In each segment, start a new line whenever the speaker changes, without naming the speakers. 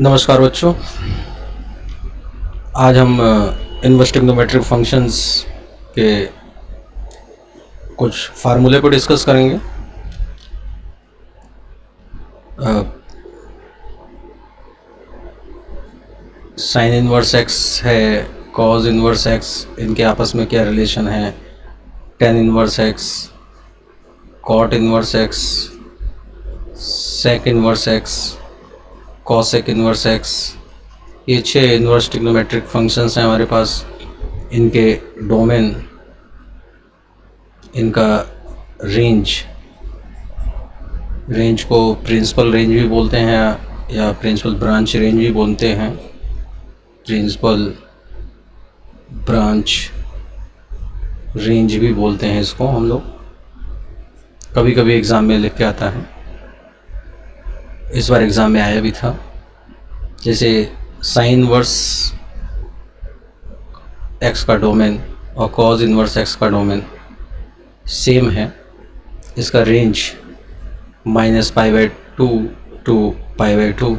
नमस्कार बच्चों। आज हम इनवर्स ट्रिग्नोमेट्रिक फंक्शंस के कुछ फार्मूले को डिस्कस करेंगे। साइन इनवर्स एक्स है, कॉज इनवर्स एक्स, इनके आपस में क्या रिलेशन है, tan inverse x, cot inverse x, sec inverse x, cosec inverse x, ये 6 इनवर्स ट्रिग्नोमेट्रिक फंक्शंस हैं हमारे पास। इनके डोमेन, इनका रेंज को प्रिंसिपल रेंज भी बोलते हैं या प्रिंसिपल ब्रांच रेंज भी बोलते हैं। प्रिंसिपल ब्रांच रेंज भी बोलते हैं इसको हम लोग, कभी कभी एग्ज़ाम में लिख के आता है। इस बार एग्ज़ाम में आया भी था। जैसे साइन इनवर्स एक्स का डोमेन और कॉज इनवर्स एक्स का डोमेन सेम है। इसका रेंज -π/2 टू π/2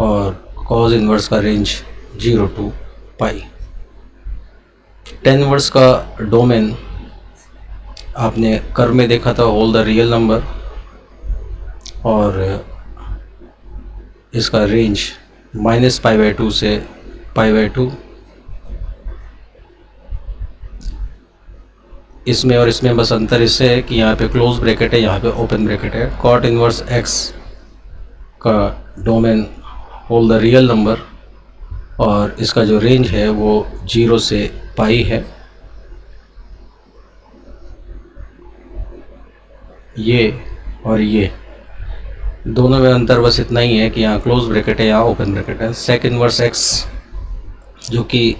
और कॉज इनवर्स का रेंज 0 टू π। टेन इनवर्स का डोमेन आपने कर्व में देखा था, होल द रियल नंबर, और इसका रेंज -π/2 से π/2। इसमें और इसमें बस अंतर इससे है कि यहाँ पे क्लोज ब्रैकेट है, यहाँ पे ओपन ब्रैकेट है। कॉट इनवर्स एक्स का domain whole the real number और इसका जो रेंज है वो 0 से π है। ये और ये दोनों में अंतर बस इतना ही है कि यहाँ क्लोज ब्रैकेट है, यहाँ ओपन ब्रैकेट है। सेक इनवर्स एक्स जो कि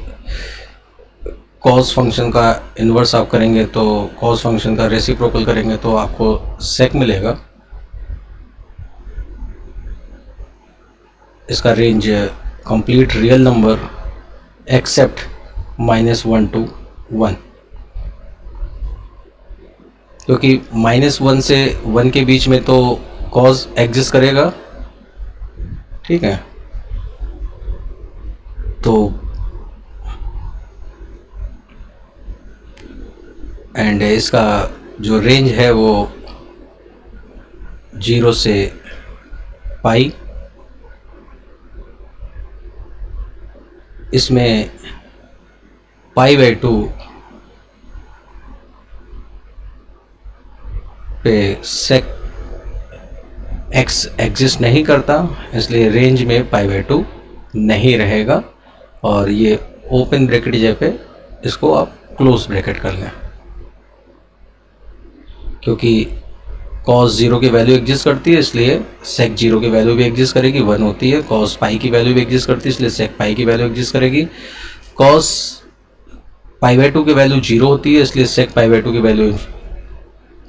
कॉस फंक्शन का इन्वर्स आप करेंगे तो कॉस फंक्शन का रेसिप्रोकल करेंगे तो आपको सेक मिलेगा। इसका range complete real number except -1 to 1, क्योंकि -1 से 1 के बीच में तो कॉज एग्जिस्ट करेगा, ठीक है। तो एंड इसका जो रेंज है वो 0 से π। इसमें π/2 पे सेक एक्स एग्जिस्ट नहीं करता, इसलिए रेंज में π/2 नहीं रहेगा। और ये ओपन ब्रैकेट जगह पे इसको आप क्लोज ब्रैकेट कर लें, क्योंकि कॉस 0 की वैल्यू एग्जिस्ट करती है इसलिए सेक 0 की वैल्यू भी एग्जिस्ट करेगी, 1 होती है। कॉस π की वैल्यू भी एग्जिस्ट करती है इसलिए सेक π की वैल्यू एग्जिस्ट करेगी। कॉस π/2 की वैल्यू 0 होती है इसलिए सेक π/2 की वैल्यू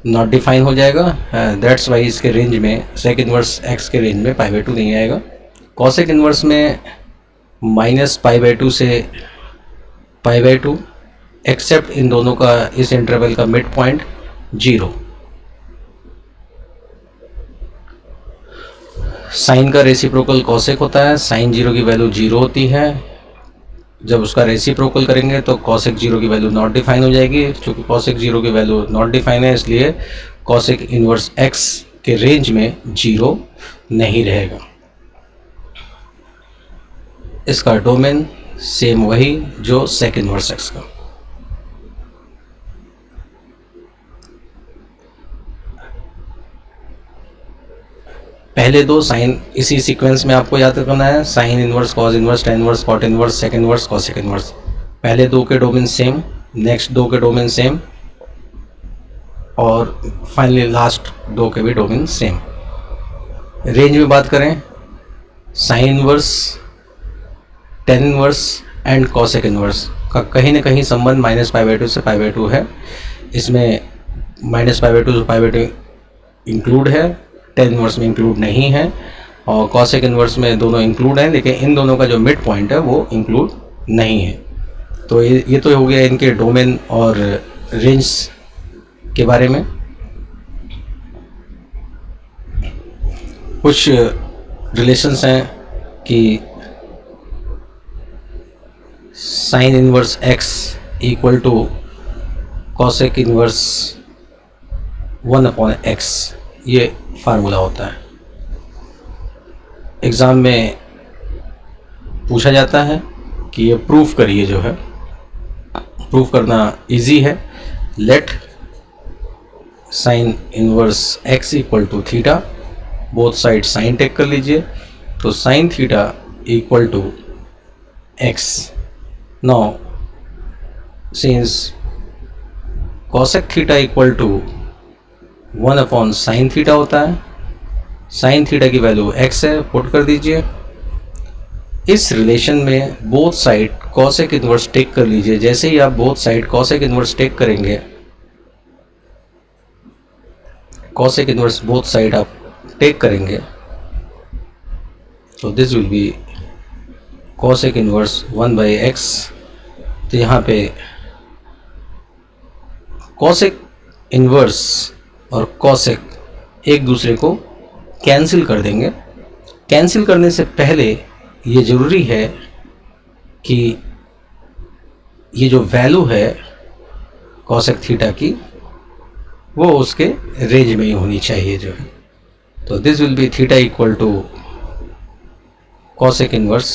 नॉट डिफाइन हो जाएगा। दैट्स वाई इसके रेंज में सेक इनवर्स एक्स के रेंज में π/2 नहीं आएगा। कॉसेक इनवर्स में -π/2 से π/2 एक्सेप्ट इन दोनों का, इस इंटरवल का मिड पॉइंट 0। साइन का रेसिप्रोकल कॉसेक होता है। साइन 0 की वैल्यू 0 होती है, जब उसका रेसिप्रोकल करेंगे तो कॉसेक 0 की वैल्यू नॉट डिफाइन हो जाएगी। क्योंकि कॉसेक 0 की वैल्यू नॉट डिफाइन है इसलिए कॉसेक इनवर्स एक्स के रेंज में 0 नहीं रहेगा। इसका डोमेन सेम वही जो सेक इनवर्स एक्स का। पहले दो साइन इसी सीक्वेंस में आपको याद करना है। Sine inverse, cos inverse, tan inverse, cot inverse, sec inverse, cosec inverse. पहले दो के डोमेन सेम, नेक्स्ट दो के डोमेन सेम, और फाइनली लास्ट दो के भी डोमेन सेम। रेंज में बात करें, sine inverse, tan inverse and cosec inverse का कहीं ना कहीं संबंध -π/2 से π/2 है। इसमें -π/2 से π/2 इंक्लूड है, टेन इनवर्स में इंक्लूड नहीं है, और कॉसेक इनवर्स में दोनों इंक्लूड हैं, लेकिन इन दोनों का जो मिड पॉइंट है वो इंक्लूड नहीं है। तो ये तो हो गया इनके डोमेन और रेंज के बारे में। कुछ रिलेशंस हैं कि sine inverse x equal to cosec inverse 1/x, ये फार्मूला होता है। एग्ज़ाम में पूछा जाता है कि ये प्रूफ करिए, जो है प्रूफ करना इजी है। Let sine inverse x equal to theta, both side sine take कर लीजिए, तो sine theta equal to x। Now since cosec theta equal to 1/sin theta होता है, साइन थीटा की वैल्यू x है, पुट कर दीजिए। इस रिलेशन में both side cosec inverse take कर लीजिए। जैसे ही आप both side cosec inverse take करेंगे, कॉसेक इनवर्स बोथ साइड आप टेक करेंगे, तो this will B cosec inverse 1/x। तो यहाँ पे कॉसेक इनवर्स और कॉसेक एक दूसरे को कैंसिल कर देंगे। कैंसिल करने से पहले ये ज़रूरी है कि ये जो वैल्यू है कॉसेक थीटा की, वो उसके रेंज में ही होनी चाहिए जो है। तो this will be theta equal to cosec inverse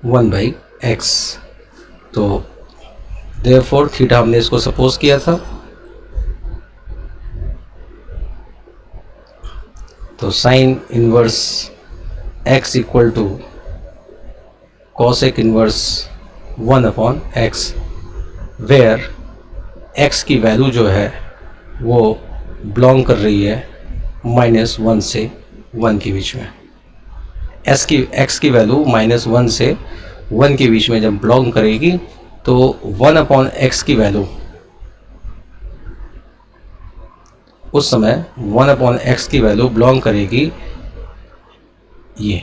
1/x। तो देयरफॉर थीटा हमने इसको सपोज किया था, तो sine inverse x equal to cosec inverse 1/x, where x की वैल्यू जो है वो बिलोंग कर रही है -1 से 1 के बीच में। x की वैल्यू -1 से 1 के बीच में जब बिलोंग करेगी, तो 1/x की वैल्यू उस समय 1/x की वैल्यू बिलोंग करेगी ये,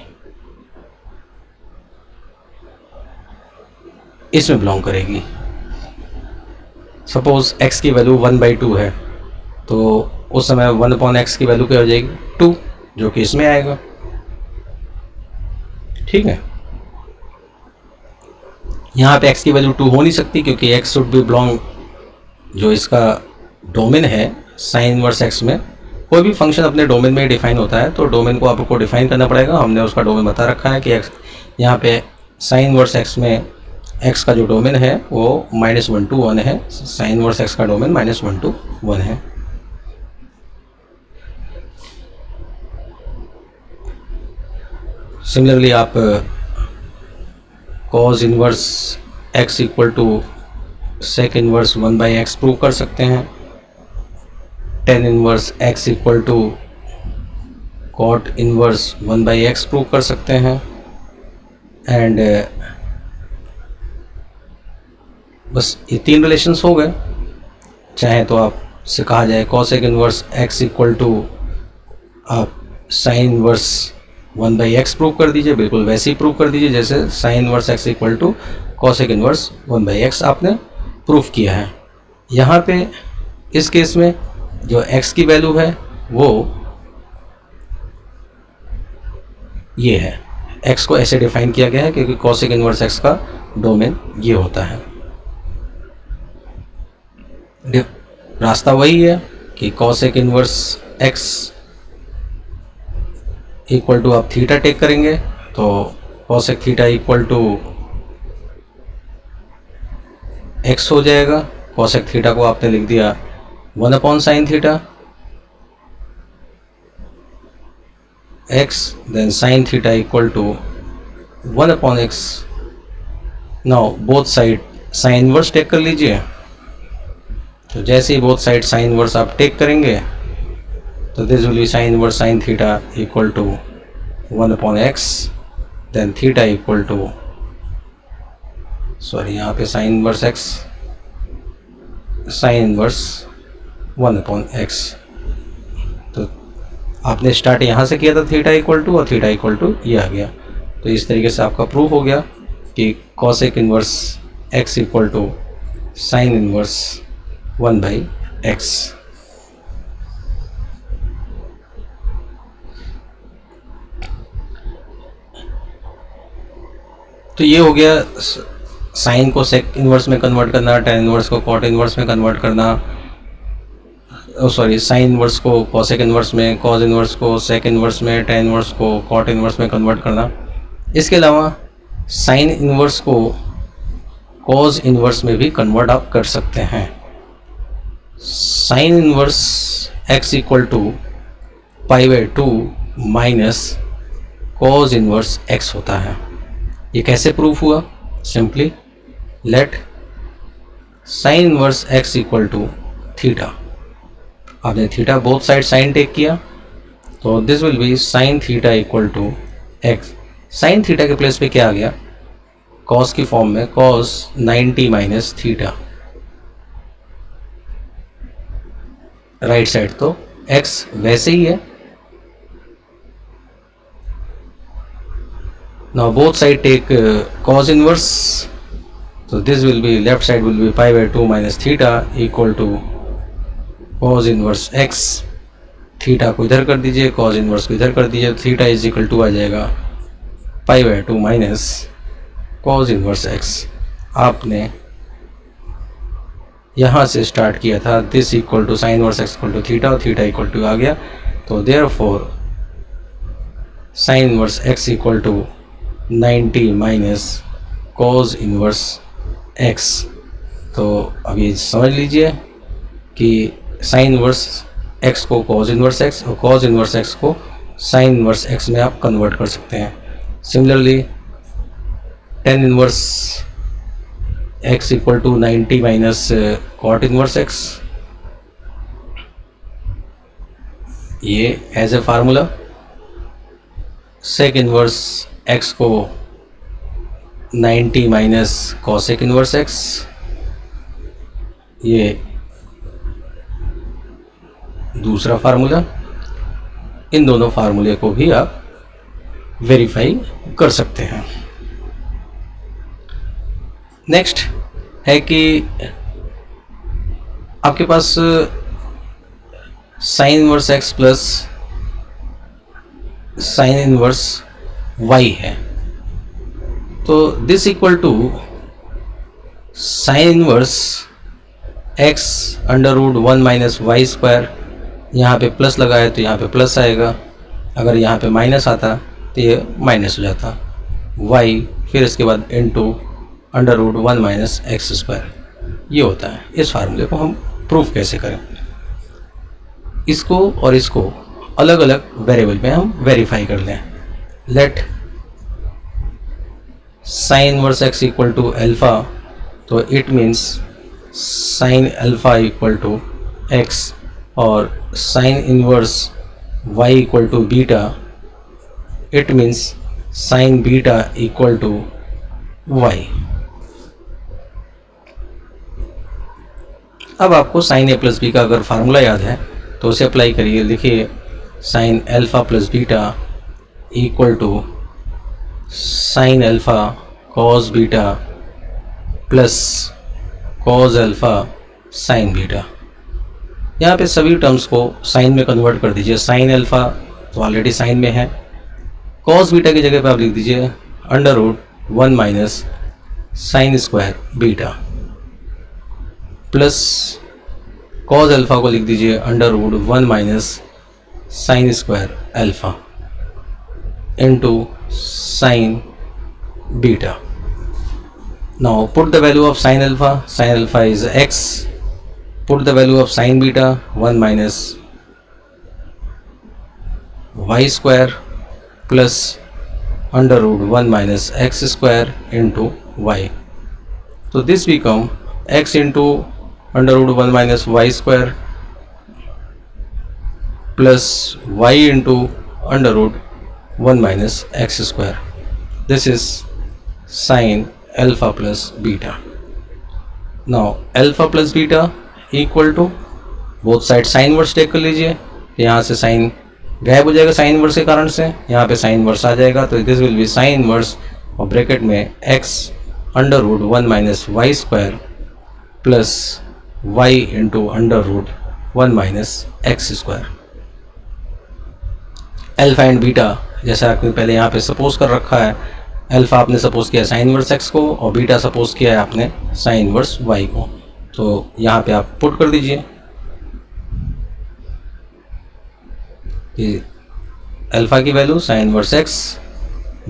इसमें बिलोंग करेगी। सपोज x की वैल्यू 1/2 है, तो उस समय 1/x की वैल्यू क्या हो जाएगी 2, जो कि इसमें आएगा। ठीक है, यहाँ पे x की वैल्यू 2 हो नहीं सकती, क्योंकि x शुड बी बिलोंग, जो इसका डोमेन है साइन इनवर्स x में, कोई भी फंक्शन अपने डोमेन में ही डिफाइन होता है, तो डोमेन को आपको डिफाइन करना पड़ेगा। हमने उसका डोमेन बता रखा है कि x, यहाँ पे साइन इनवर्स x में x का जो डोमेन है वो -1 to 1 है। साइन इनवर्स x का डोमेन -1 to 1 है। सिमिलरली आप cos inverse x equal to sec inverse 1/x prove कर सकते हैं। Tan inverse x equal to cot inverse 1/x prove कर सकते हैं। एंड बस ये 3 रिलेशंस हो गए। चाहे तो आप से कहा जाए cosec inverse x equal to आप साइन इनवर्स 1/x प्रूव कर दीजिए, बिल्कुल वैसे ही प्रूव कर दीजिए जैसे sine inverse x equal to cosec inverse 1/x आपने प्रूफ किया है। यहाँ पे इस केस में जो x की वैल्यू है वो ये है, x को ऐसे डिफाइन किया गया है क्योंकि कॉसेक इनवर्स x का डोमेन ये होता है। रास्ता वही है कि cosec inverse x equal to आप थीटा टेक करेंगे, तो cosec theta equal to x हो जाएगा। कॉसेक थीटा को आपने लिख दिया 1/sin theta x, then sin theta equal to 1/x। Now both side sine inverse take कर लीजिए। तो जैसे ही बोथ साइड साइन इनवर्स आप टेक करेंगे, तो this will be sine inverse sin theta equal to 1/x, then theta equal to, sorry यहाँ पे sine inverse x, sine inverse 1/x। तो आपने स्टार्ट यहाँ से किया था थीटा इक्वल टू, और थीटा इक्वल टू ये आ गया। तो इस तरीके से आपका प्रूफ हो गया कि cosec inverse x equal to sine inverse 1/x। तो ये हो गया साइन को सेक इन्वर्स में कन्वर्ट करना, टेन इन्वर्स को कॉट इन्वर्स में कन्वर्ट करना, सॉरी साइन इन्वर्स को कॉसेक इन्वर्स में, कॉस इन्वर्स को सेक इन्वर्स में, टेन इन्वर्स को कॉट इन्वर्स में कन्वर्ट करना। इसके अलावा साइन इन्वर्स को कॉस इन्वर्स में भी कन्वर्ट आप कर सकते हैं। Sine inverse x equal to π/2 minus cos inverse x होता है। ये कैसे प्रूफ हुआ? Simply let sine inverse x equal to theta. आपने theta both side sine take किया, तो this will be sine theta equal to x। Sine theta के place पे क्या आ गया? कॉस की फॉर्म में cos 90 minus theta. Right side तो x वैसे ही है। Now both side take cos inverse, so this will be left side will be π/2 minus theta equal to cos inverse x। Theta को इधर कर दीजिए, cos इनवर्स को इधर कर दीजिए, तो थीटा इज इक्वल टू आ जाएगा π/2 माइनस cos इनवर्स x। आपने यहाँ से स्टार्ट किया था, this equal to sine inverse x equal to theta, और थीटा इक्वल टू आ गया, तो therefore sine inverse x equal to 90 minus cos inverse x। तो अभी समझ लीजिए कि साइन इनवर्स x को कॉस इनवर्स x और कॉस इनवर्स x को साइन इनवर्स x में आप कन्वर्ट कर सकते हैं। Similarly tan inverse x equal to 90 minus cot inverse x, ये as a formula. Sec inverse x को 90 माइनस कॉसेक इनवर्स x, ये दूसरा फार्मूला। इन दोनों फार्मूले को भी आप वेरीफाई कर सकते हैं। नेक्स्ट है कि आपके पास sine inverse x plus sine inverse y है, तो this equal to sine inverse x under root 1 minus y square. यहाँ पे प्लस लगा है तो यहाँ पे प्लस आएगा, अगर यहाँ पे माइनस आता तो ये माइनस हो जाता, y फिर इसके बाद into under root 1 minus x square, ये होता है। इस फार्मूले को हम प्रूफ कैसे करें? इसको और इसको अलग अलग वेरिएबल में हम वेरीफाई कर लें। Let sine inverse x equal to alpha, तो it means sine alpha equal to x, और sine inverse y equal to beta, it means sine beta equal to y। अब आपको साइन ए प्लस बी का अगर formula याद है तो उसे अप्लाई करिए। लिखिए sine alpha plus beta equal to sine alpha cos beta plus cos alpha sine beta. यहाँ पे सभी टर्म्स को साइन में कन्वर्ट कर दीजिए। साइन अल्फा तो ऑलरेडी साइन में है, कॉस बीटा की जगह पे आप लिख दीजिए under root 1 minus sine square beta, plus cos alpha को लिख दीजिए under root 1 minus sine square alpha into sine beta. Now put the value of sine alpha is x, put the value of sine beta 1 minus y square plus under root 1 minus x square into y. तो this become x into under root 1 minus y square plus y into under root 1 minus x square. This is sine alpha plus beta. Now alpha plus beta equal to both side sine inverse take कर लीजिए, यहाँ से sign गायब हो जाएगा sine inverse के कारण से, यहाँ पे साइन इनवर्स आ जाएगा, तो this will be sine inverse और ब्रैकेट में x under root 1 minus y square plus y into under root 1 minus x square. Alpha and beta जैसा आपने पहले यहाँ पे सपोज कर रखा है, अल्फ़ा आपने सपोज किया साइन इनवर्स एक्स को और बीटा सपोज किया है आपने साइन इनवर्स वाई को। तो यहाँ पे आप पुट कर दीजिए कि अल्फ़ा की value sine inverse x,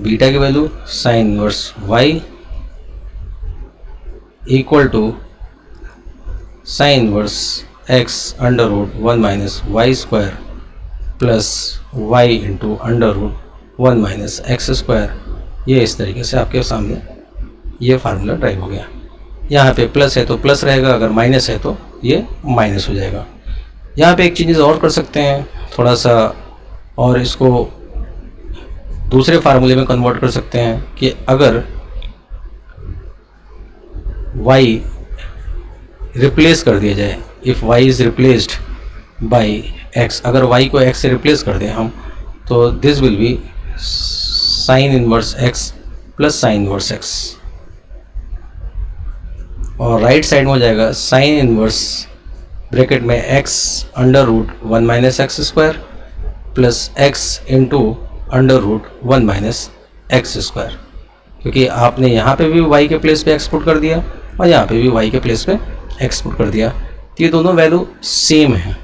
beta की value sine inverse y equal to sine inverse x under root 1 minus y square plus y into under root 1 minus x square. ये इस तरीके से आपके सामने ये फार्मूला ड्राइव हो गया। यहाँ पे प्लस है तो प्लस रहेगा, अगर माइनस है तो ये माइनस हो जाएगा। यहाँ पे एक चीज़ और कर सकते हैं थोड़ा सा, और इसको दूसरे फार्मूले में कन्वर्ट कर सकते हैं कि अगर y रिप्लेस कर दिया जाए, if y is replaced by x, अगर y को x से रिप्लेस कर दें हम, तो this will be sine inverse x plus sine inverse x, और राइट साइड में हो जाएगा साइन इनवर्स ब्रैकेट में x under root 1 minus x square plus x into under root 1 minus x square, क्योंकि आपने यहाँ पे भी y के प्लेस पे x पुट कर दिया और यहाँ पे भी y के प्लेस पे x पुट कर दिया, तो ये दोनों वैल्यू सेम है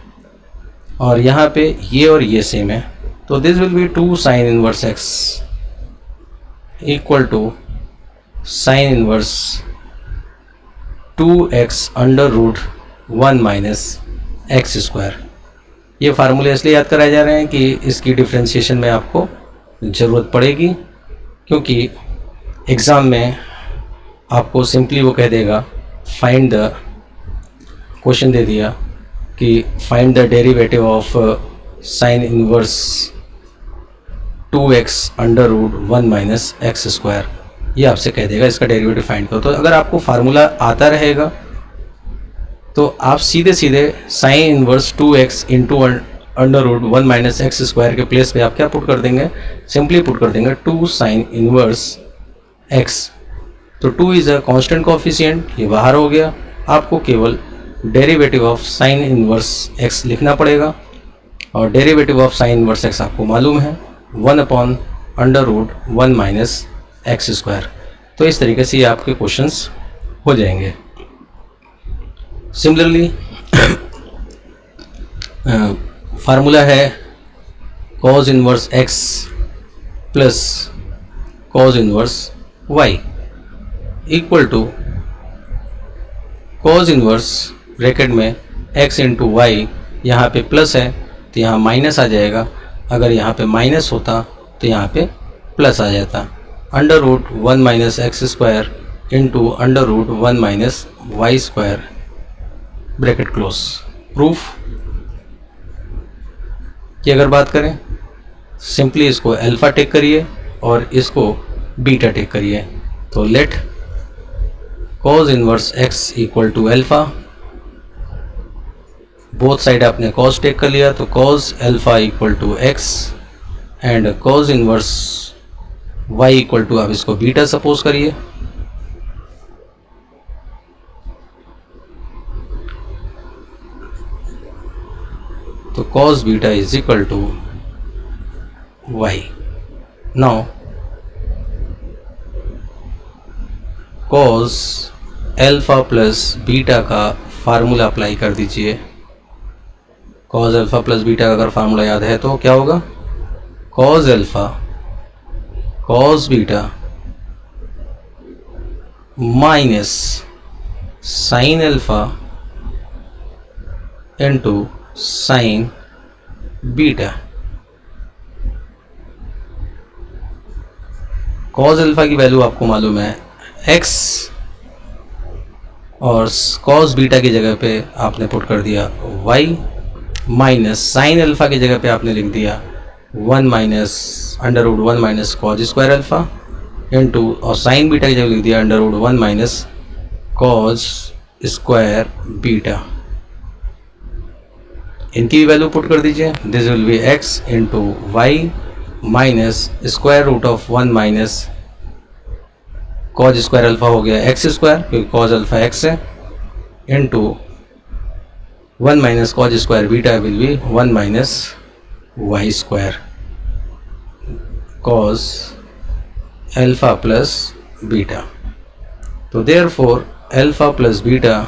और यहाँ पे ये और ये सेम है। तो this will be 2 sine inverse x equal to sine inverse 2x under root 1 minus x square. ये फार्मूले इसलिए याद कराए जा रहे हैं कि इसकी डिफ्रेंशिएशन में आपको ज़रूरत पड़ेगी, क्योंकि एग्ज़ाम में आपको सिंपली वो कह देगा फाइंड द, क्वेश्चन दे दिया कि find the derivative of sine inverse 2x under root 1 minus x square, ये आपसे कह देगा इसका डेरिवेटिव फाइंड करो। तो अगर आपको फार्मूला आता रहेगा तो आप सीधे सीधे sine inverse 2x into under root 1 minus x square के प्लेस पे आप क्या पुट कर देंगे, सिंपली पुट कर देंगे 2 साइन इनवर्स x। तो 2 इज़ अ कांस्टेंट कोफिशिएंट, ये बाहर हो गया, आपको केवल derivative of sine inverse x लिखना पड़ेगा, और derivative of sine inverse x आपको मालूम है 1 upon under root 1 minus x square. तो इस तरीके से ये आपके क्वेश्चंस हो जाएंगे। सिमिलरली फार्मूला है cos inverse x plus cos inverse y equal to cos inverse bracket में x इंटू वाई, यहाँ पे प्लस है तो यहाँ माइनस आ जाएगा, अगर यहाँ पे माइनस होता तो यहाँ पे प्लस आ जाता, under root 1 minus x square into under root 1 minus y square bracket close. Proof की अगर बात करें, सिंपली इसको अल्फ़ा टेक करिए और इसको बीटा टेक करिए, तो let cos inverse x equal to alpha, both side आपने कॉज टेक कर लिया, तो cos alpha equal to x and cos inverse y equal to, आप इसको बीटा सपोज करिए, तो cos beta is equal to y। Now cos alpha plus beta का formula apply कर दीजिए। cos अल्फ़ा प्लस बीटा का अगर फार्मूला याद है तो क्या होगा, cos alpha cos beta minus sine alpha into sine beta. Cos alpha की वैल्यू आपको मालूम है x, और कॉज बीटा की जगह पे आपने पुट कर दिया y, माइनस साइन अल्फ़ा की जगह पे आपने लिख दिया 1 minus under root 1 minus cos square alpha into, और साइन बीटा की जगह लिख दिया under root 1 minus cos square beta. इनकी वैल्यू पुट कर दीजिए, this will be x into y minus square root of 1 minus cos square alpha हो गया एक्स स्क्वायर, क्योंकि कॉज अल्फ़ा x है, into 1 minus cos square beta will be 1 minus y square cos alpha plus beta. तो therefore alpha plus beta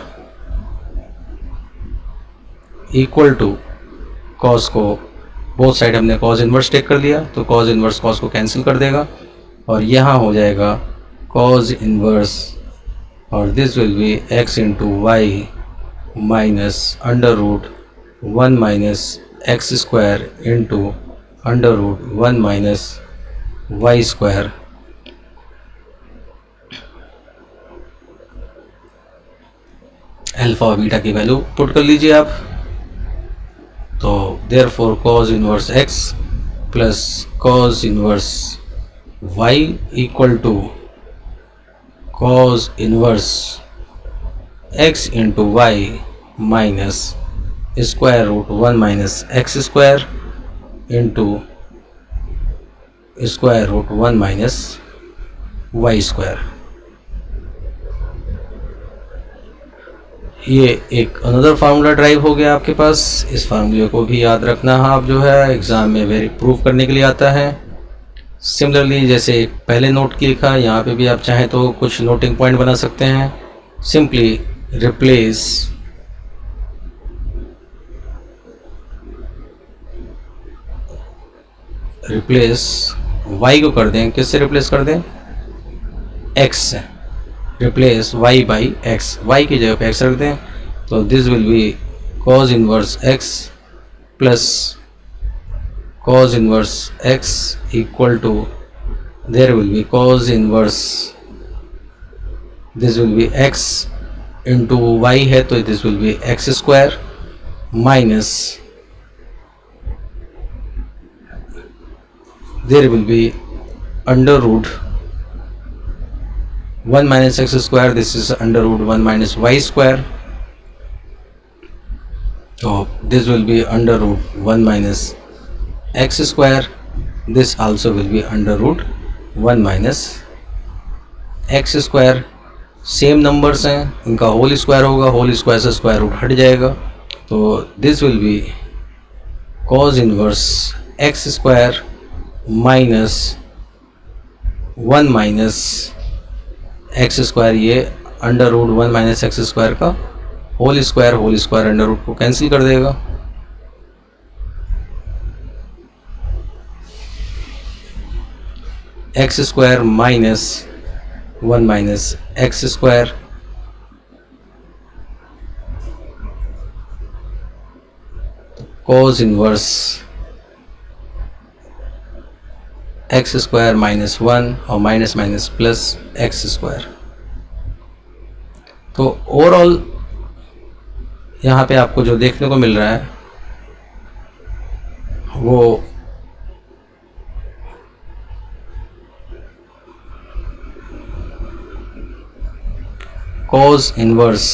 equal to cos को both side हमने cos inverse take कर लिया, तो cos inverse cos को cancel कर देगा और यहाँ हो जाएगा कॉस इन्वर्स और this will be x into y minus under root 1 minus x square into under root 1 minus y square. Alpha और बीटा की वैल्यू पुट कर लीजिए आप। तो therefore cos inverse x plus cos inverse y equal to cos inverse x into y minus square root 1 minus x square into square root 1 minus y square. ये एक another formula drive हो गया आपके पास। इस फार्मूले को भी याद रखना है आप, जो है एग्ज़ाम में वेरी प्रूफ करने के लिए आता है। सिमिलरली जैसे पहले नोट की लिखा, यहाँ पे भी आप चाहें तो कुछ नोटिंग पॉइंट बना सकते हैं। सिंपली रिप्लेस y को कर दें, किससे रिप्लेस कर दें, x से। Replace y by x, y की जगह पे x रख दें, तो this will be cos inverse x plus cos inverse x equal to there will be cos inverse, this will be x into y है तो this will be x square minus there will be under root 1 minus x square, this is under root 1 minus y square, so this will be under root 1 minus x square, this also will be under root 1 minus x square। Same numbers हैं, इनका whole square होगा, whole square से square root हट जाएगा, तो this will be cos inverse x square minus 1 minus x square, ये under root 1 minus x square का whole square under root को कैंसिल कर देगा। X square minus 1 minus x square cos inverse x square minus 1 और minus minus plus x square. तो overall यहाँ पे आपको जो देखने को मिल रहा है वो cos inverse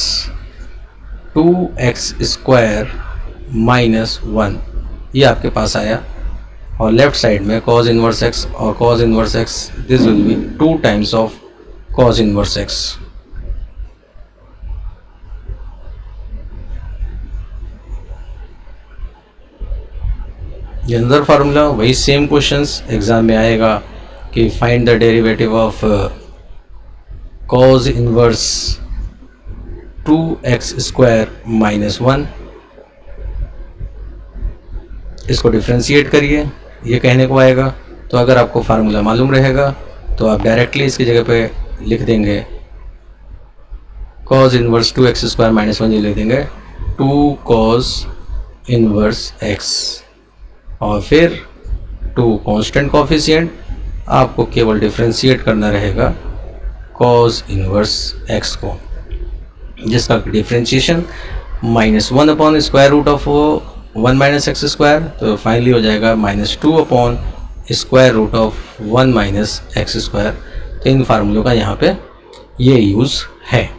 2x square minus 1 ये आपके पास आया, और लेफ्ट साइड में cos इनवर्स x और cos inverse x, this will be 2 times of cos inverse x। ये अंदर फार्मूला वही सेम क्वेश्चंस एग्जाम में आएगा कि find the derivative of cos inverse 2x square minus 1, इसको डिफ्रेंशिएट करिए, ये कहने को आएगा। तो अगर आपको फार्मूला मालूम रहेगा तो आप डायरेक्टली इसकी जगह पे लिख देंगे cos inverse 2x square minus 1, ये लिख देंगे 2 cos इनवर्स x, और फिर 2 कांस्टेंट कोफिशिएंट, आपको केवल डिफ्रेंशिएट करना रहेगा cos इनवर्स x को, जिसका differentiation minus 1 upon square root of 1 minus x square, तो फाइनली हो जाएगा minus 2 upon square root of 1 minus x square. तो इन फार्मूलों का यहाँ पे ये यूज़ है।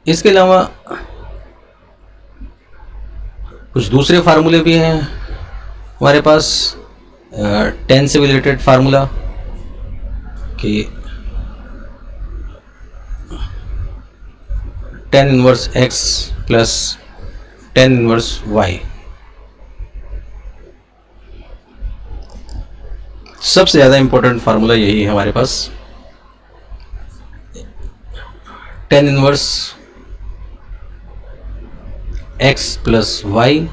इसके अलावा कुछ दूसरे फार्मूले भी हैं हमारे पास, 10 से रिलेटेड फार्मूला कि tan inverse x plus tan inverse y। सबसे ज़्यादा इंपॉर्टेंट फार्मूला यही है हमारे पास, tan inverse x plus y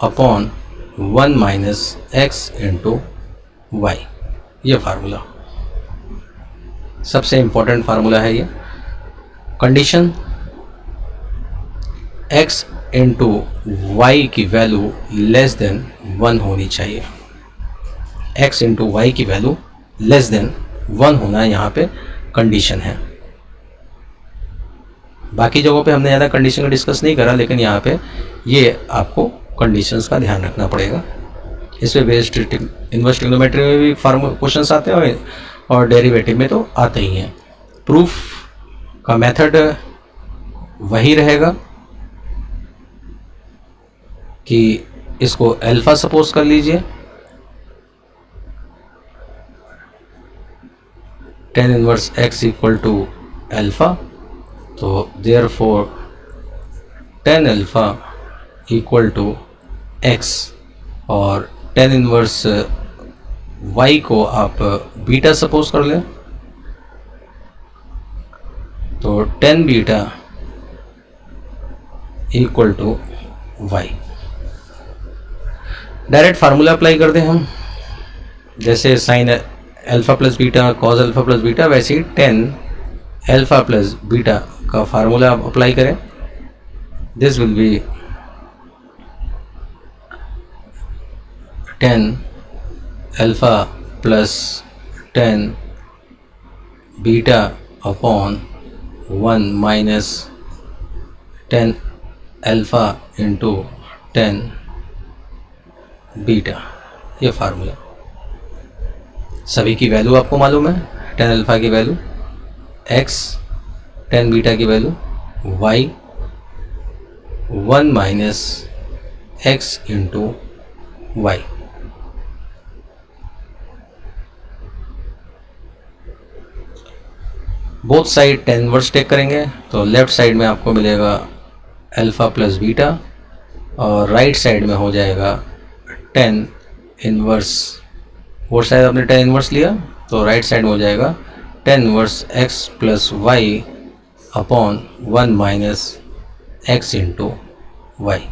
upon 1 minus x into y. ये फार्मूला सबसे इंपॉर्टेंट फार्मूला है। ये कंडीशन x इंटू वाई की वैल्यू लेस देन 1 होनी चाहिए। x इंटू वाई की वैल्यू लेस देन 1 होना यहाँ पे कंडीशन है। बाकी जगहों पे हमने ज़्यादा कंडीशन का डिस्कस नहीं करा, लेकिन यहाँ पे ये आपको कंडीशंस का ध्यान रखना पड़ेगा। इस पे बेस्ड इन्वर्स ट्रिग्नोमेट्री में भी क्वेश्चंस आते हैं और डेरिवेटिव में तो आते ही हैं। प्रूफ का मेथड वही रहेगा कि इसको अल्फा सपोज कर लीजिए, tan inverse x equal to alpha, तो therefore tan alpha equal to x, और टेन इनवर्स वाई को आप बीटा सपोज कर लें, तो tan beta equal to y. Direct formula apply कर दें हम, जैसे sine alpha plus beta cos alpha plus beta, वैसे ही टेन अल्फा प्लस बीटा का फार्मूला आप अप्लाई करें। This will be tan alpha plus tan beta upon 1 minus ten alpha into tan beta. ये फार्मूला सभी की वैल्यू आपको मालूम है, टेन अल्फा की वैल्यू x, टेन बीटा की value y, 1 minus x into y. Both side tan inverse take करेंगे तो लेफ्ट साइड में आपको मिलेगा अल्फा प्लस बीटा, और राइट साइड में हो जाएगा टेन इनवर्स। वो साइड आपने टेन इनवर्स लिया तो राइट साइड में हो जाएगा tan inverse x plus y upon 1 minus x into y.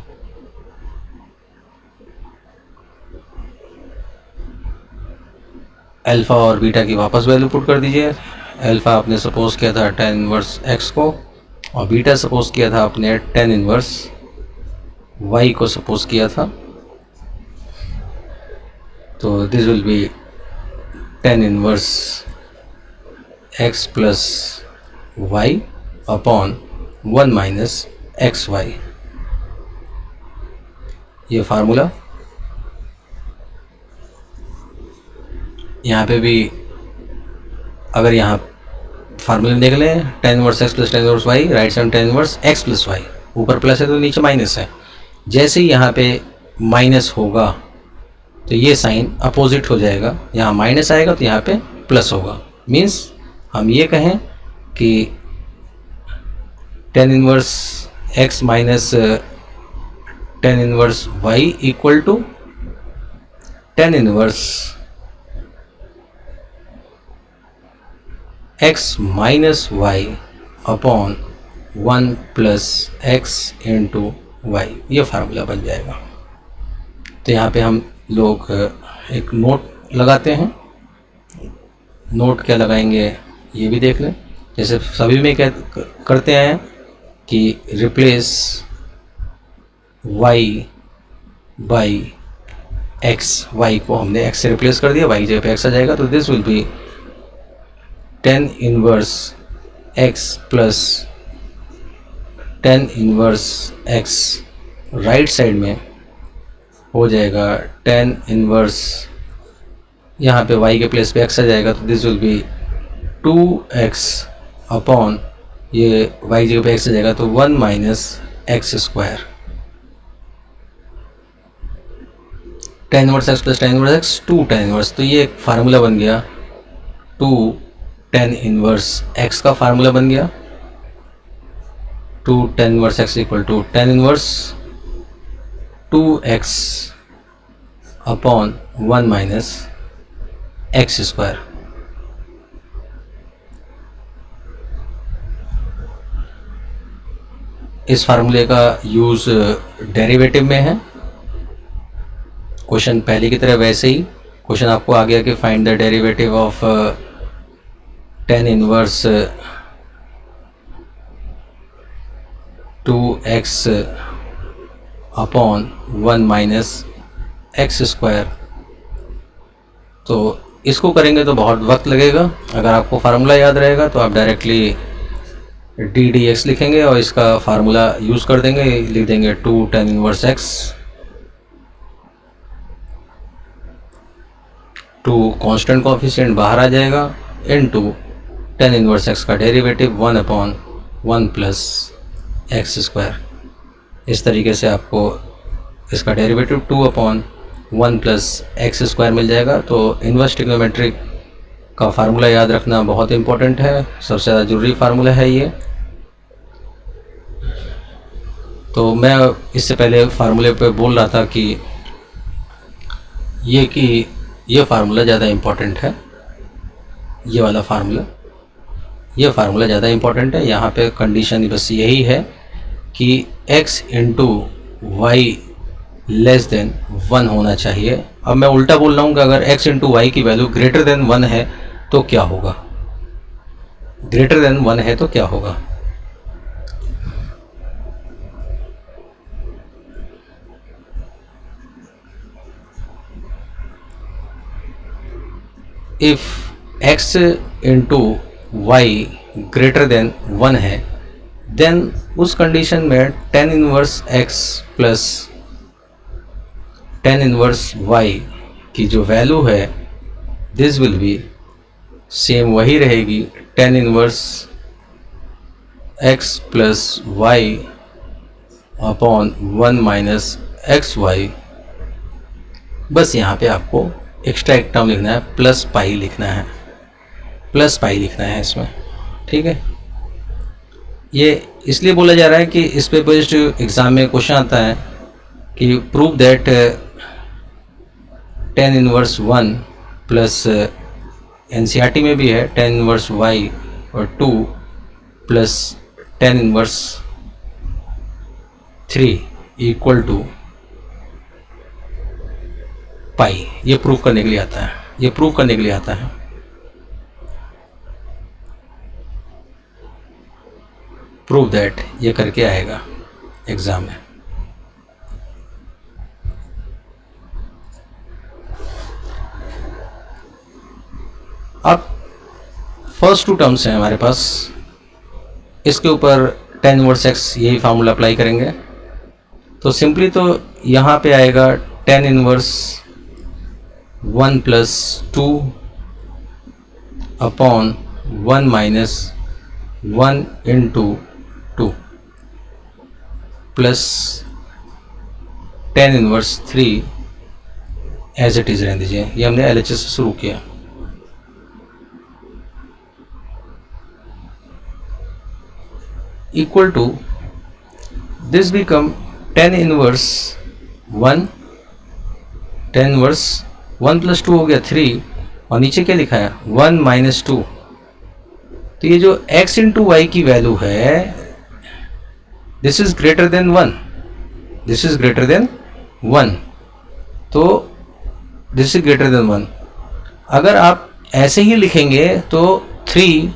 Alpha और बीटा की वापस वैल्यू पुट कर दीजिए। अल्फा आपने सपोज किया था टेन इनवर्स एक्स को, और बीटा सपोज किया था आपने टेन इनवर्स वाई को सपोज किया था, तो this will be tan inverse x plus y upon 1 minus x y. ये फार्मूला यहाँ पे भी, अगर यहाँ फार्मूले में देख लें, tan inverse x plus tan inverse y, right side tan inverse x plus y, ऊपर प्लस है तो नीचे माइनस है। जैसे ही यहाँ पे माइनस होगा तो ये साइन अपोजिट हो जाएगा, यहाँ माइनस आएगा तो यहाँ पे प्लस होगा। मीन्स हम ये कहें कि tan inverse x minus tan inverse y equal to tan inverse x minus y upon 1 plus x into y. ये फार्मूला बन जाएगा। तो यहाँ पे हम लोग एक नोट लगाते हैं। नोट क्या लगाएंगे ये भी देख लें। जैसे सभी में क्या करते हैं कि replace y by x, y को हमने x से रिप्लेस कर दिया, y की जगह पे x आ जाएगा, तो this will be tan inverse x plus tan inverse x। Right side में हो जाएगा टेन इनवर्स, यहाँ पे y के प्लेस पे x आ जाएगा, तो this will be 2x upon ये y जगह पे x आ जाएगा तो 1 minus x square. Tan inverse x plus tan inverse x, 2 tan inverse, तो ये एक फार्मूला बन गया, 2 टेन इनवर्स x का फार्मूला बन गया। 2 tan inverse x equal to tan inverse 2x upon 1 minus x square. इस फार्मूले का यूज़ डेरिवेटिव में है। क्वेश्चन पहले की तरह वैसे ही क्वेश्चन आपको आ गया कि find the derivative of tan inverse 2x upon 1 minus x square. तो इसको करेंगे तो बहुत वक्त लगेगा। अगर आपको फार्मूला याद रहेगा तो आप डायरेक्टली डी डी एक्स लिखेंगे और इसका फार्मूला यूज़ कर देंगे, लिख देंगे 2 tan inverse x, 2 constant coefficient बाहर आ जाएगा, इनटू tan इनवर्स x का derivative 1 upon 1 plus x square. इस तरीके से आपको इसका derivative 2 upon 1 plus x square मिल जाएगा। तो इन्वर्स ट्रिग्नोमेट्रिक का फार्मूला याद रखना बहुत इंपॉर्टेंट है, सबसे ज़्यादा ज़रूरी फार्मूला है ये। तो मैं इससे पहले फार्मूले पे बोल रहा था कि ये फार्मूला ज़्यादा इम्पोर्टेंट है, ये वाला फार्मूला, ये फार्मूला ज़्यादा इम्पोर्टेंट है। यहाँ पे कंडीशन बस यही है कि x into y less than 1 होना चाहिए। अब मैं उल्टा बोल रहा हूँ कि अगर x इंटू वाई की वैल्यू ग्रेटर देन 1 है तो क्या होगा, ग्रेटर देन 1 है तो क्या होगा। If x into y greater than 1 है, देन उस कंडीशन में tan inverse x plus tan inverse y की जो वैल्यू है दिस विल बी सेम वही रहेगी, tan inverse x plus y upon 1 minus x y. बस यहाँ पे आपको एक्स्ट्रा एक टर्म लिखना है, प्लस पाई लिखना है, प्लस पाई लिखना है इसमें, ठीक है। ये इसलिए बोला जा रहा है कि इस पे बेस्ड एग्ज़ाम में क्वेश्चन आता है कि prove that tan inverse 1 plus NCERT में भी है tan इनवर्स y और 2 plus tan inverse 3 equal to pi. ये प्रूव करने के लिए आता है, ये प्रूव करने के लिए आता है। प्रूव दैट ये करके आएगा एग्जाम में। अब फर्स्ट 2 टर्म्स हैं हमारे पास, इसके ऊपर tan इनवर्स x यही फार्मूला अप्लाई करेंगे। तो सिंपली तो यहाँ पे आएगा tan inverse 1 plus 2 upon 1 minus 1 into 2 plus tan inverse 3 as it is रहने दीजिए। ये हमने LHS से शुरू किया। Equal to this become tan inverse 1, tan inverse 1 plus 2 हो गया 3, और नीचे क्या लिखा है 1 माइनस 2। तो ये जो x इंटू वाई की वैल्यू है this is greater than 1, this is greater than 1, तो दिस इज ग्रेटर देन 1। अगर आप ऐसे ही लिखेंगे तो 3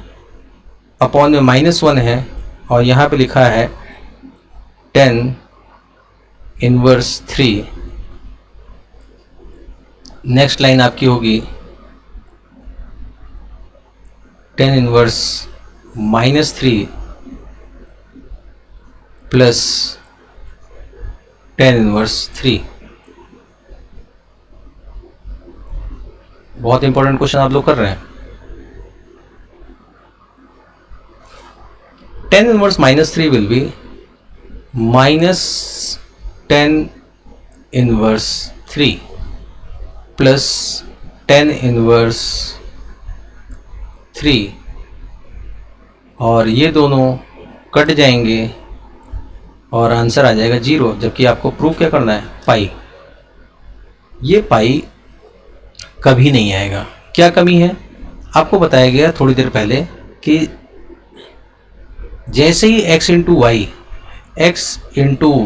अपॉन में माइनस 1 है और यहाँ पे लिखा है tan इनवर्स 3। नेक्स्ट लाइन आपकी होगी tan inverse minus 3 plus tan inverse 3। बहुत इंपॉर्टेंट क्वेश्चन आप लोग कर रहे हैं। tan inverse minus 3 will be minus tan inverse 3 plus tan inverse 3, और ये दोनों कट जाएंगे और आंसर आ जाएगा 0। जबकि आपको प्रूफ क्या करना है पाई। ये पाई कभी नहीं आएगा। क्या कमी है? आपको बताया गया थोड़ी देर पहले कि जैसे ही x इंटू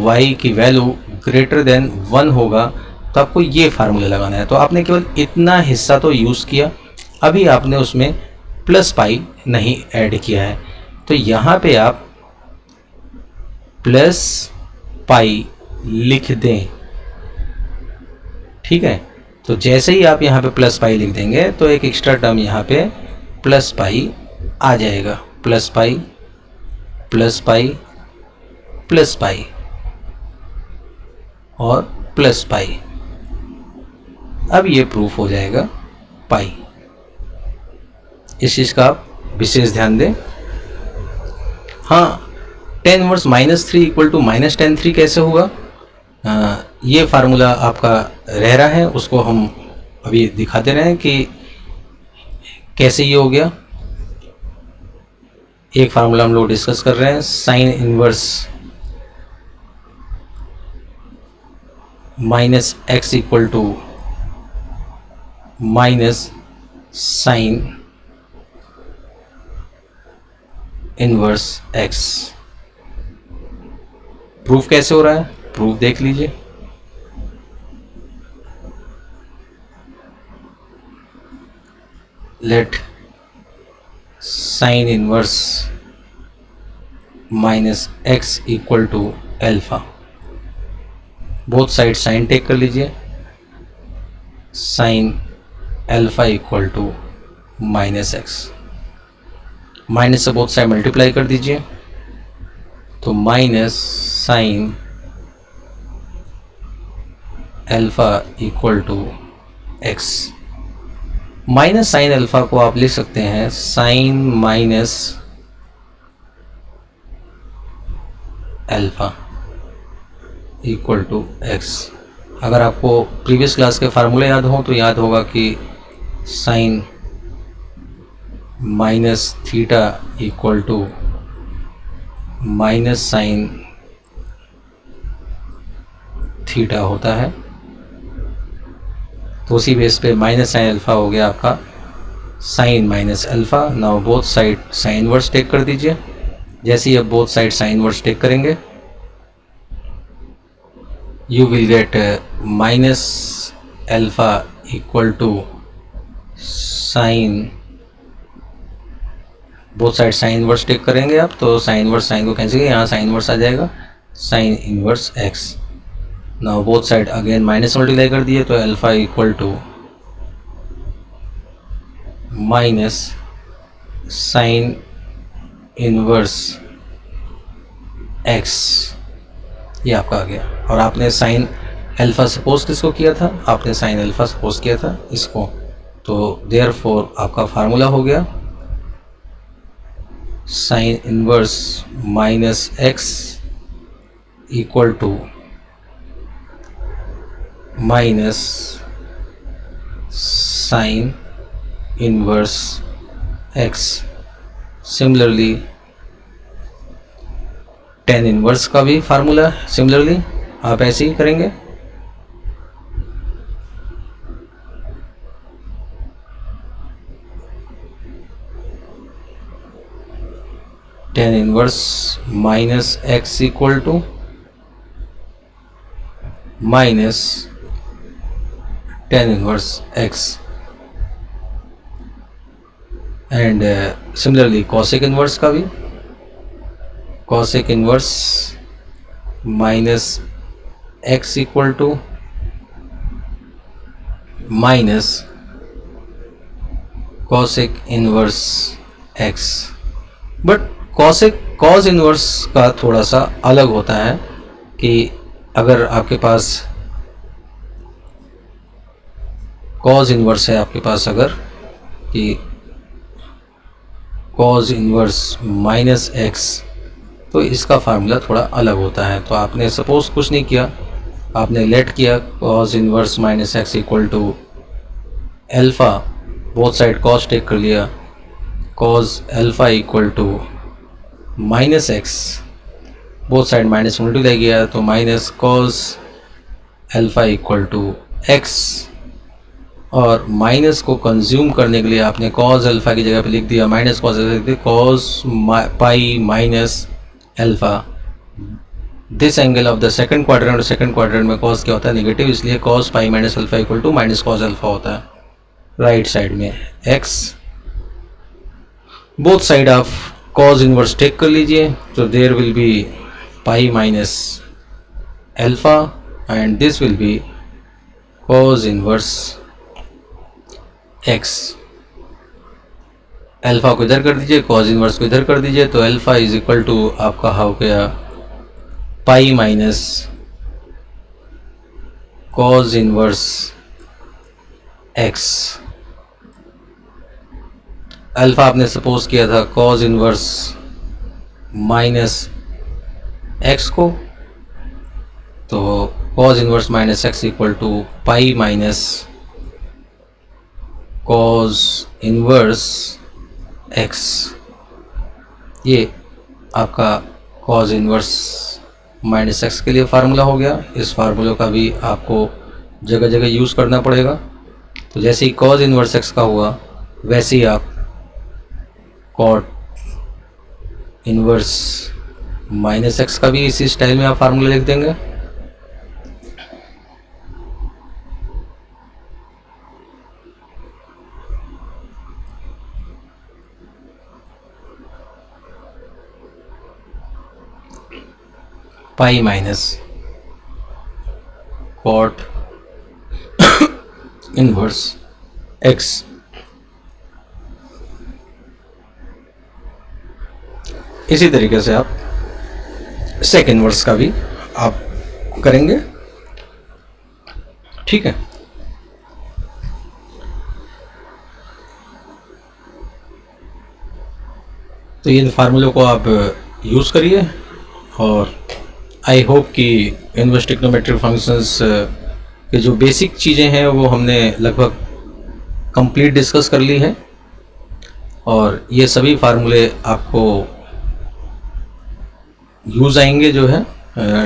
वाई की वैल्यू ग्रेटर देन 1 होगा तो आपको ये फार्मूला लगाना है। तो आपने केवल इतना हिस्सा तो यूज़ किया, अभी आपने उसमें प्लस पाई नहीं ऐड किया है, तो यहाँ पे आप प्लस पाई लिख दें। ठीक है, तो जैसे ही आप यहाँ पे प्लस पाई लिख देंगे तो एक एक्स्ट्रा टर्म यहाँ पे प्लस पाई आ जाएगा। Plus pi plus pi plus pi और प्लस पाई, अब ये प्रूफ हो जाएगा पाई। इस चीज़ का आप विशेष ध्यान दें। हाँ, tan inverse -3 equal to -tan3 कैसे होगा? ये फार्मूला आपका रह रहा है, उसको हम अभी दिखा दे रहे हैं कि कैसे ये हो गया। एक फार्मूला हम लोग डिस्कस कर रहे हैं, sine inverse -x equal to minus sine inverse x। Proof कैसे हो रहा है? प्रूफ देख लीजिए। Let sine inverse -x equal to alpha, both side sine take कर लीजिए। Sine alpha equal to -x, minus से बोथ साइड मल्टीप्लाई कर दीजिए, तो minus sine alpha equal to x। Minus sine alpha को आप लिख सकते हैं sine minus alpha equal to x। अगर आपको प्रीवियस क्लास के फार्मूले याद हो तो याद होगा कि sine minus theta equal to minus sine theta होता है, तो उसी बेस पे माइनस साइन अल्फा हो गया आपका sine minus alpha. Now both side sine inverse take कर दीजिए। जैसे ही अब both side sine inverse take करेंगे you will get minus alpha equal to sine, both side sine inverse take करेंगे आप, तो साइन इनवर्स साइन को कैंसिल करेंगे, यहाँ साइन इनवर्स आ जाएगा sine inverse x। Now both side again minus multiply कर दिए, तो alpha equal to minus sine inverse x, ये आपका आ गया। और आपने साइन अल्फा सपोज किसको किया था? आपने साइन अल्फा सपोज किया था इसको, तो देयरफॉर आपका फार्मूला हो गया sine inverse -x equal to minus sine inverse x। Similarly tan inverse का भी फार्मूला सिमिलरली आप ऐसे ही करेंगे। tan inverse -x equal to minus tan inverse x, and similarly cosec inverse का भी, cosec inverse -x equal to minus cosec inverse x। But cos inverse का थोड़ा सा अलग होता है कि अगर आपके पास कॉस इनवर्स है, आपके पास अगर कि कॉस इनवर्स -x, तो इसका फार्मूला थोड़ा अलग होता है। तो आपने सपोज कुछ नहीं किया, आपने लेट किया cos inverse -x equal to alpha, both side cos take कर लिया, cos alpha equal to -x, both side minus multiply किया, तो minus cos alpha equal to x, और माइनस को कंज्यूम करने के लिए आपने कॉस अल्फ़ा की जगह पे लिख दिया माइनस कॉस अल्फ़ा, लिख दिया cos pi minus alpha. This angle of the second quadrant, और सेकंड क्वाड्रेंट में कॉस क्या होता है नेगेटिव, इसलिए cos pi minus alpha equal to minus cos alpha होता है। राइट साइड में x, both side of cos inverse take कर लीजिए, तो there will be pi minus alpha and this will be cos inverse x। Alpha को इधर कर दीजिए, कॉस इनवर्स को इधर कर दीजिए, तो अल्फ़ा इज इक्वल टू आपका हो गया pi minus cos inverse x। Alpha आपने सपोज किया था कॉस इनवर्स माइनस x को, तो cos inverse minus x equal to pi minus cos inverse x। ये आपका कॉस इनवर्स माइनस एक्स के लिए फार्मूला हो गया। इस फार्मूले का भी आपको जगह जगह यूज़ करना पड़ेगा। तो जैसे ही कॉस इनवर्स एक्स का हुआ वैसे ही आप कॉट इनवर्स माइनस एक्स का भी इसी स्टाइल में आप फार्मूला लिख देंगे। Pi minus cot inverse x. इसी तरीके से आप सेक इनवर्स का भी आप करेंगे, ठीक है। तो इन फार्मूलों को आप यूज़ करिए और आई होप कि इनवर्स ट्रिग्नोमेट्रिक फंक्शंस के जो बेसिक चीज़ें हैं वो हमने लगभग कंप्लीट डिस्कस कर ली है, और ये सभी फार्मूले आपको यूज़ आएंगे जो है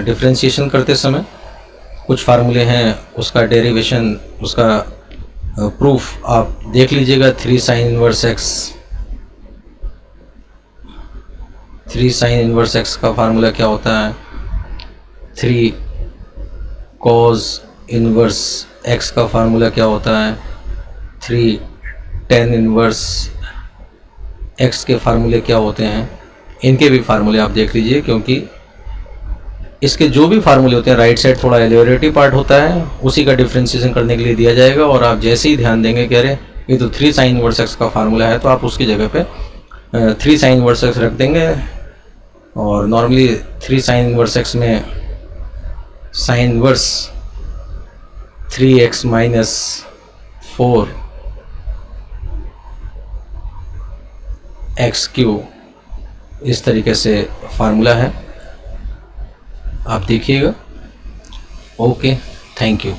डिफरेंशिएशन करते समय। कुछ फार्मूले हैं उसका डेरिवेशन, उसका प्रूफ आप देख लीजिएगा। 3 sign inverse x, 3 sign inverse x का फार्मूला क्या होता है, 3 कॉस इनवर्स एक्स का फार्मूला क्या होता है, 3 टेन इनवर्स एक्स के फार्मूले क्या होते हैं। इनके भी फार्मूले आप देख लीजिए, क्योंकि इसके जो भी फार्मूले होते हैं राइट साइड थोड़ा एलिवेटिव पार्ट होता है, उसी का डिफ्रेंशिएशन करने के लिए दिया जाएगा। और आप जैसे ही ध्यान देंगे कि अरे ये तो 3 साइन इनवर्स एक्स का फार्मूला है, तो आप उसकी जगह पे 3 साइन इनवर्स एक्स रख देंगे। और नॉर्मली 3 साइन इनवर्स एक्स में sine inverse 3x minus 4 x Q, इस तरीके से फार्मूला है, आप देखिएगा। Okay, thank you.